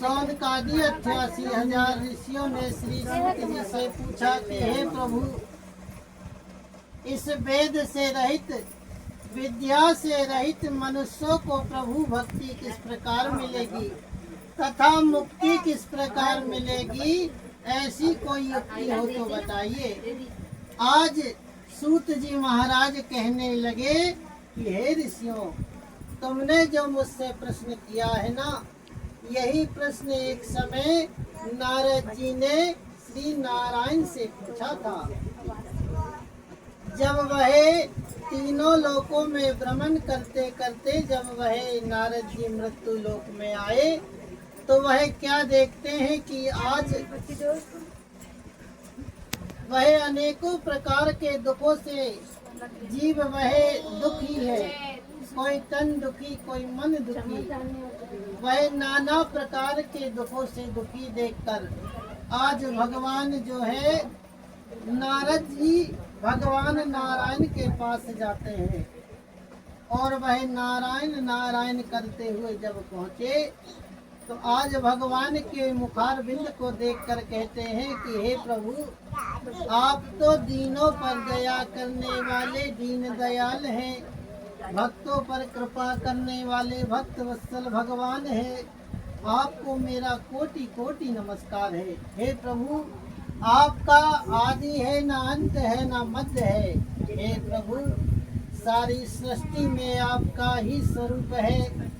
सौनकादि 88,000 ऋषियों ने श्री सूत जी से पूछा कि हे प्रभु, इस वेद से रहित, विद्या से रहित मनुष्यों को प्रभु भक्ति किस प्रकार मिलेगी तथा मुक्ति किस प्रकार मिलेगी, ऐसी कोई युक्ति हो तो बताइए। आज सूत जी महाराज कहने लगे कि हे ऋषियों, तुमने जो मुझसे प्रश्न किया है ना, यही प्रश्न एक समय नारद जी ने श्री नारायण से पूछा था। जब वह तीनों लोकों में भ्रमण करते करते जब वह नारद जी मृत्यु लोक में आए, तो वह क्या देखते हैं कि आज वह अनेकों प्रकार के दुखों से जीव वह दुखी है। कोई तन दुखी, कोई मन दुखी, वह नाना प्रकार के दुखों से दुखी देखकर आज भगवान जो है नारद जी भगवान नारायण के पास जाते हैं और वह नारायण नारायण करते हुए जब पहुँचे तो आज भगवान के मुखारविंद को देखकर कहते हैं कि हे प्रभु, आप तो दीनों पर दया करने वाले दीन दयाल हैं, भक्तों पर कृपा करने वाले भक्त वत्सल भगवान है। आपको मेरा कोटि कोटि नमस्कार है। हे प्रभु, आपका आदि है ना अंत है ना मध्य है। हे प्रभु, सारी सृष्टि में आपका ही स्वरूप है।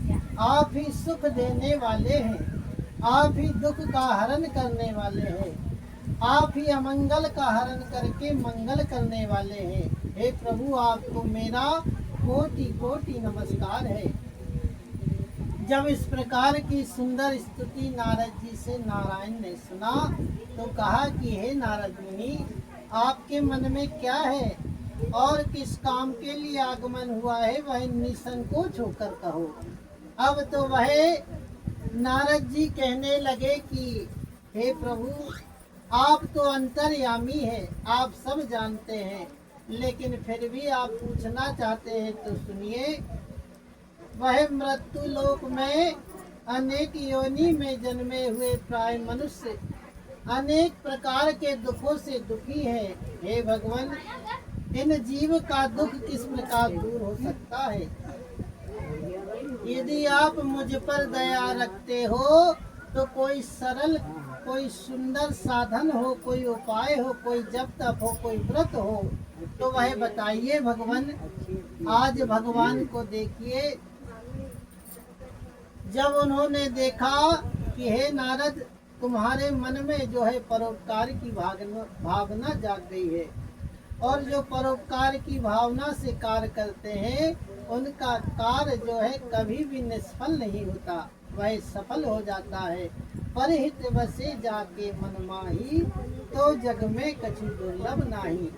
आप ही सुख देने वाले हैं, आप ही दुख का हरण करने वाले हैं, आप ही अमंगल का हरण करके मंगल करने वाले हैं। हे प्रभु, आपको मेरा कोटि कोटि नमस्कार है। जब इस प्रकार की सुंदर स्तुति नारद जी से नारायण ने सुना तो कहा कि हे नारद मुनि, आपके मन में क्या है और किस काम के लिए आगमन हुआ है, वह निसंकोच होकर कहो। अब तो वह नारद जी कहने लगे कि हे प्रभु, आप तो अंतर्यामी हैं, आप सब जानते हैं, लेकिन फिर भी आप पूछना चाहते हैं तो सुनिए। वह मृत्यु लोक में अनेक योनि में जन्मे हुए प्राय मनुष्य अनेक प्रकार के दुखों से दुखी है। हे भगवान, इन जीव का दुख किस प्रकार दूर हो सकता है? यदि आप मुझ पर दया रखते हो तो कोई सरल, कोई सुंदर साधन हो, कोई उपाय हो, कोई जप तप हो, कोई व्रत हो, तो वह बताइए भगवान। आज भगवान को देखिए, जब उन्होंने देखा कि हे नारद, तुम्हारे मन में जो है परोपकार की भावना जाग गई है और जो परोपकार की भावना से कार्य करते हैं उनका कार्य जो है कभी भी निष्फल नहीं होता, वह सफल हो जाता है। परहित बसे जाके मन माही, तो जग में कछु दुर्लभ नाही।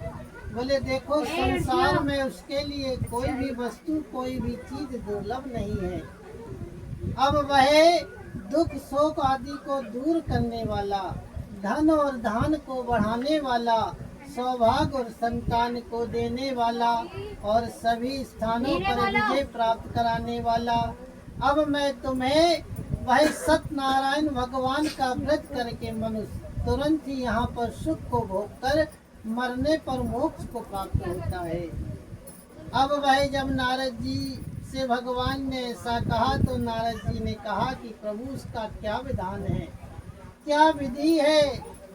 बोले देखो, संसार में उसके लिए कोई भी वस्तु, कोई भी चीज दुर्लभ नहीं है। अब वह दुख शोक आदि को दूर करने वाला, धन और धान को बढ़ाने वाला, सौभाग्य और संतान को देने वाला और सभी स्थानों पर विजय प्राप्त कराने वाला, अब मैं तुम्हें वह सत्यनारायण भगवान का व्रत करके मनुष्य तुरंत ही यहाँ पर सुख को भोग कर मरने पर मोक्ष को प्राप्त होता है। अब वह जब नारद जी से भगवान ने ऐसा कहा तो नारद जी ने कहा कि प्रभु, उसका क्या विधान है, क्या विधि है,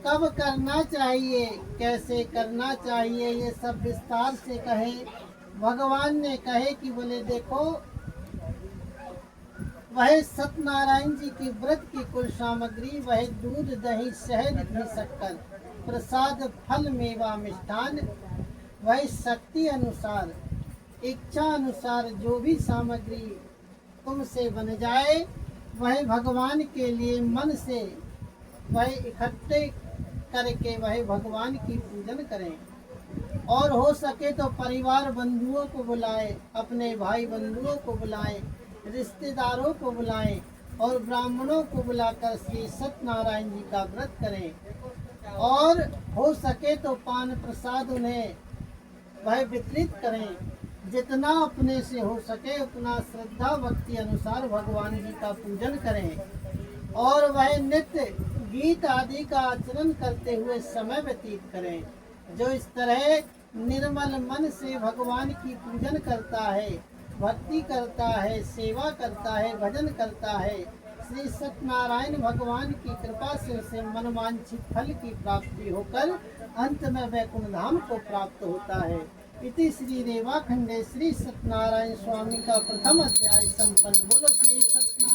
कब करना चाहिए, कैसे करना चाहिए, ये सब विस्तार से कहे। भगवान ने कहे कि बोले देखो, वह सत्यनारायण जी की व्रत की कुल सामग्री, वह दूध दही शहद घी शक्कर प्रसाद फल मेवा मिष्ठान, वह शक्ति अनुसार इच्छा अनुसार जो भी सामग्री तुमसे बन जाए, वह भगवान के लिए मन से वह इकट्ठे करके वह भगवान की पूजन करें और हो सके तो परिवार बंधुओं को बुलाए, अपने भाई बंधुओं को बुलाए, रिश्तेदारों को बुलाएं और ब्राह्मणों को बुलाकर श्री सत्यनारायण जी का व्रत करें और हो सके तो पान प्रसाद उन्हें वह वितरित करें। जितना अपने से हो सके उतना श्रद्धा भक्ति अनुसार भगवान जी का पूजन करें। और वह नित्य गीत आदि का आचरण करते हुए समय व्यतीत करें। जो इस तरह निर्मल मन से भगवान की पूजन करता है, भक्ति करता है, सेवा करता है, भजन करता है, श्री सत्यनारायण भगवान की कृपा से उसे मनवांछित फल की प्राप्ति होकर अंत में वैकुंठ धाम को प्राप्त होता है। इति श्री रेवाखंडे श्री सत्यनारायण स्वामी का प्रथम अध्याय संपन्न। बोलो श्री सत्यनारायण।